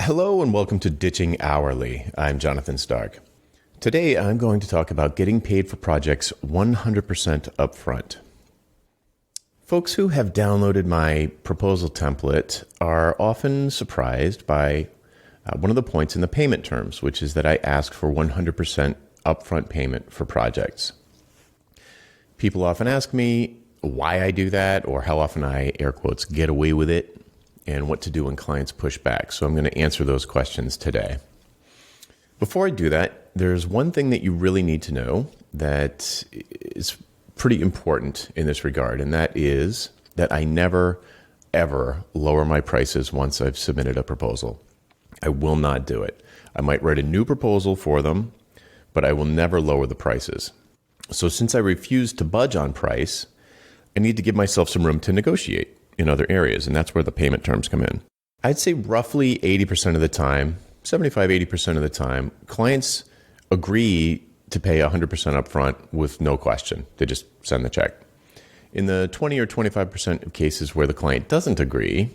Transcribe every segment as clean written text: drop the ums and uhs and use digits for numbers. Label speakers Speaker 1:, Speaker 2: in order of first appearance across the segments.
Speaker 1: Hello and welcome to Ditching Hourly. I'm Jonathan Stark. Today I'm going to talk about getting paid for projects 100% upfront. Folks who have downloaded my proposal template are often surprised by one of the points in the payment terms, which is that I ask for 100% upfront payment for projects. People often ask me why I do that or how often I, air quotes, get away with it, and what to do when clients push back. So I'm going to answer those questions today. Before I do that, there's one thing that you really need to know that is pretty important in this regard, and that is that I never, ever lower my prices once I've submitted a proposal. I will not do it. I might write a new proposal for them, but I will never lower the prices. So since I refuse to budge on price, I need to give myself some room to negotiate in other areas, and that's where the payment terms come in. I'd say roughly 80% of the time, 75-80% of the time, clients agree to pay 100% upfront with no question. They just send the check. In the 20 or 25% of cases where the client doesn't agree,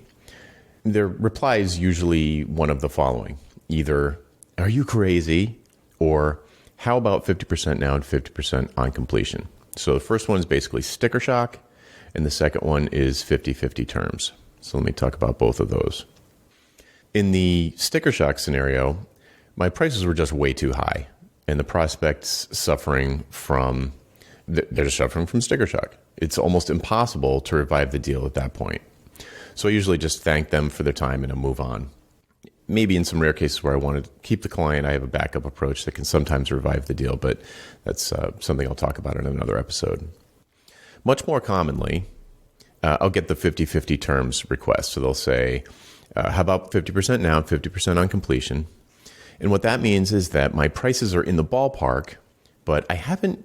Speaker 1: their reply is usually one of the following. Either, "Are you crazy?" or "How about 50% now and 50% on completion?" So the first one is basically sticker shock, and the second one is 50-50 terms. So let me talk about both of those. In the sticker shock scenario, my prices were just way too high, and the prospect's suffering from sticker shock. It's almost impossible to revive the deal at that point. So I usually just thank them for their time and I move on. Maybe in some rare cases where I want to keep the client, I have a backup approach that can sometimes revive the deal, but that's something I'll talk about in another episode. Much more commonly, I'll get the 50-50 terms request. So they'll say, how about 50% now, 50% on completion? And what that means is that my prices are in the ballpark, but I haven't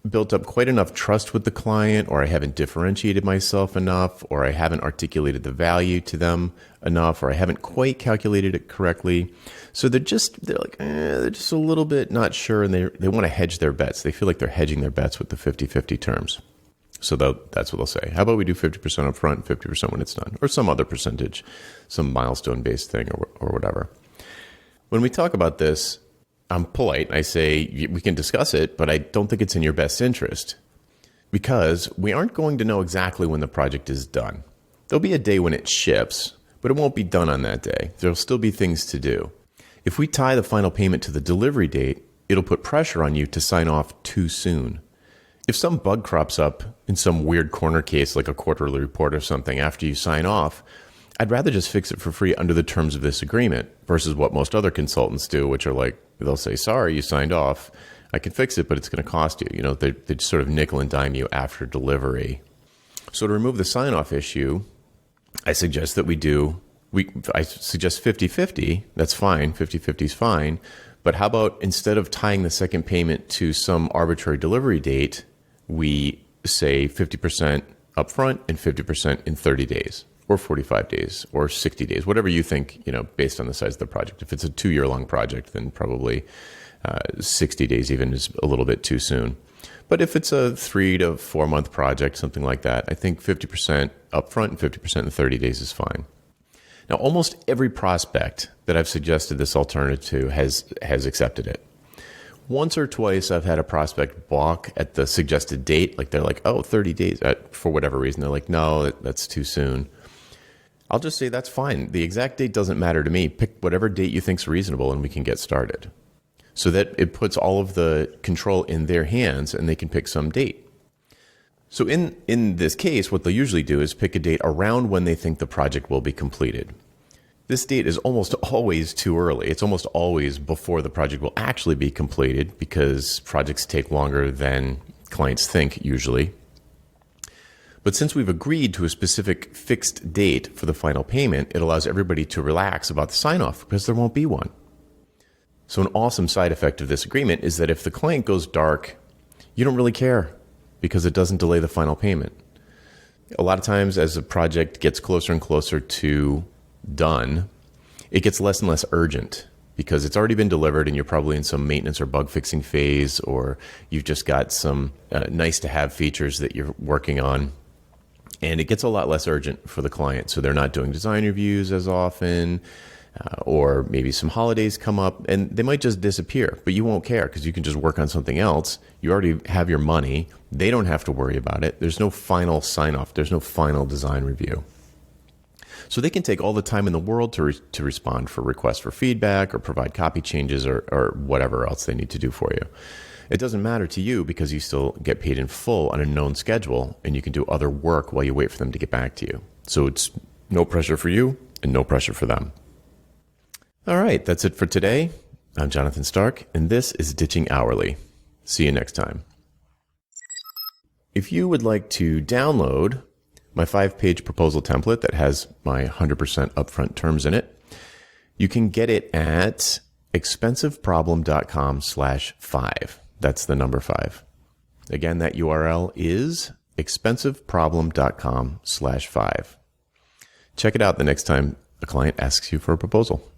Speaker 1: built up quite enough trust with the client, or I haven't differentiated myself enough, or I haven't articulated the value to them enough, or I haven't quite calculated it correctly. So they're just a little bit not sure, and they want to hedge their bets. They feel like they're hedging their bets with the 50-50 terms. So that's what they'll say. How about we do 50% up front, 50% when it's done, or some other percentage, some milestone-based thing or whatever. When we talk about this, I'm polite. I say, we can discuss it, but I don't think it's in your best interest because we aren't going to know exactly when the project is done. There'll be a day when it ships, but it won't be done on that day. There'll still be things to do. If we tie the final payment to the delivery date, it'll put pressure on you to sign off too soon. If some bug crops up in some weird corner case like a quarterly report or something after you sign off, I'd rather just fix it for free under the terms of this agreement versus what most other consultants do, which are like, they'll say, sorry, you signed off. I can fix it, but it's going to cost you. They sort of nickel and dime you after delivery. So to remove the sign-off issue, I suggest that I suggest 50-50. That's fine. 50-50 is fine. But how about instead of tying the second payment to some arbitrary delivery date, we say 50% upfront and 50% in 30 days or 45 days or 60 days, whatever you think, based on the size of the project. If it's a 2-year-long project, then probably 60 days even is a little bit too soon. But if it's a 3 to 4 month project, something like that, I think 50% upfront and 50% in 30 days is fine. Now, almost every prospect that I've suggested this alternative to has accepted it. Once or twice, I've had a prospect balk at the suggested date. Like they're like, 30 days for whatever reason. They're like, no, that's too soon. I'll just say that's fine. The exact date doesn't matter to me. Pick whatever date you think's reasonable and we can get started. So that it puts all of the control in their hands and they can pick some date. So in this case, what they'll usually do is pick a date around when they think the project will be completed. This date is almost always too early. It's almost always before the project will actually be completed because projects take longer than clients think usually. But since we've agreed to a specific fixed date for the final payment, it allows everybody to relax about the sign-off because there won't be one. So an awesome side effect of this agreement is that if the client goes dark, you don't really care because it doesn't delay the final payment. A lot of times as a project gets closer and closer to done, it gets less and less urgent because it's already been delivered and you're probably in some maintenance or bug fixing phase, or you've just got some nice to have features that you're working on. And it gets a lot less urgent for the client. So they're not doing design reviews as often. or maybe some holidays come up and they might just disappear, but you won't care because you can just work on something else. You already have your money. They don't have to worry about it. There's no final sign-off. There's no final design review. So they can take all the time in the world to respond for requests for feedback or provide copy changes or whatever else they need to do for you. It doesn't matter to you because you still get paid in full on a known schedule, and you can do other work while you wait for them to get back to you. So it's no pressure for you and no pressure for them. All right, that's it for today. I'm Jonathan Stark, and this is Ditching Hourly. See you next time. If you would like to download my 5-page proposal template that has my 100% upfront terms in it, you can get it at expensiveproblem.com/5. That's the number 5. Again, that URL is expensiveproblem.com/5. Check it out the next time a client asks you for a proposal.